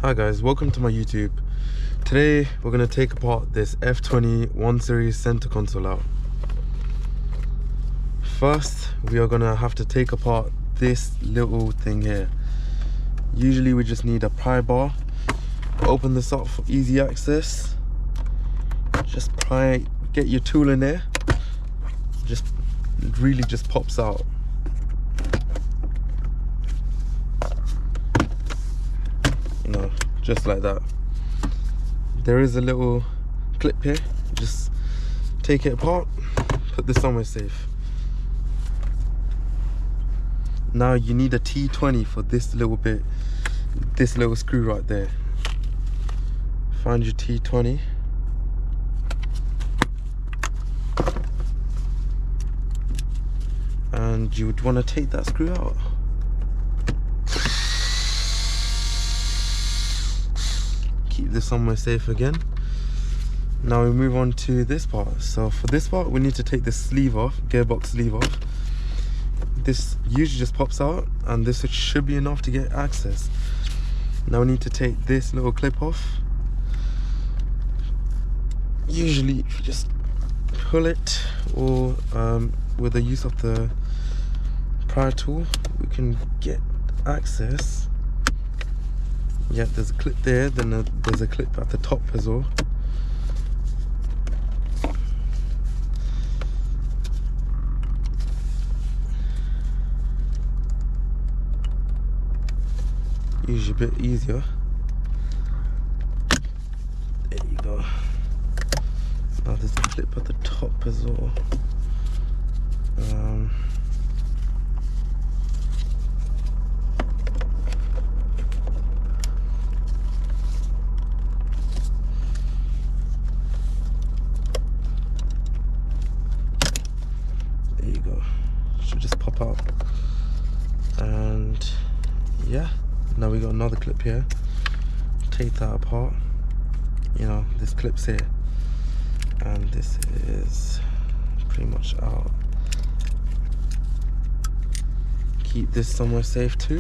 Hi guys, welcome to my YouTube. Today we're going to take apart this F20 1 Series center console out. First we are going to have to take apart this little thing here. Usually we just need a pry bar. Open this up for easy access. Just pry, get your tool in there. It really just pops out. You know, just like that. There is a little clip here. Just take it apart, put this somewhere safe. Now you need a T20 for this little bit, this little screw right there. Find your T20. And you would want to take that screw out. Keep this somewhere safe again. Now we move on to this part. So for this part we need to take this sleeve off, gearbox sleeve off. This usually just pops out and this should be enough to get access. Now we need to take this little clip off. Usually if you just pull it, or with the use of the pry tool, we can get access. Yeah, there's a clip there, then there's a clip at the top as well. Usually a bit easier. There you go. Now there's a clip at the top as well. There you go. Should just pop out. And yeah, now we got another clip here. Take that apart. You know, this clip's here. And this is pretty much out. Keep this somewhere safe too.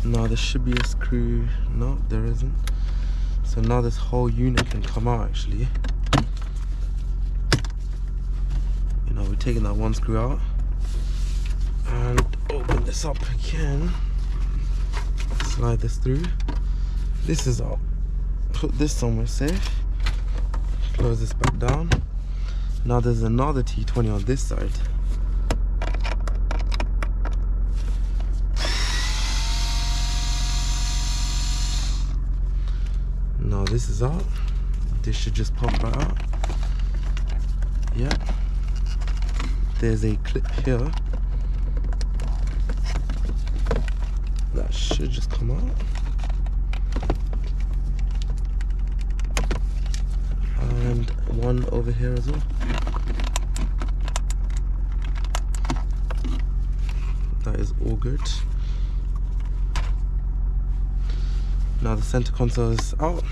Now there should be a screw. No, there isn't. So now this whole unit can come out actually. You know, we're taking that one screw out. And open this up again. Slide this through. This is out. Put this somewhere safe. Close this back down. Now there's another T20 on this side. Now this is out. This should just pop right out. Yeah. There's a clip here. That should just come out. And one over here as well. That is all good. Now the center console is out.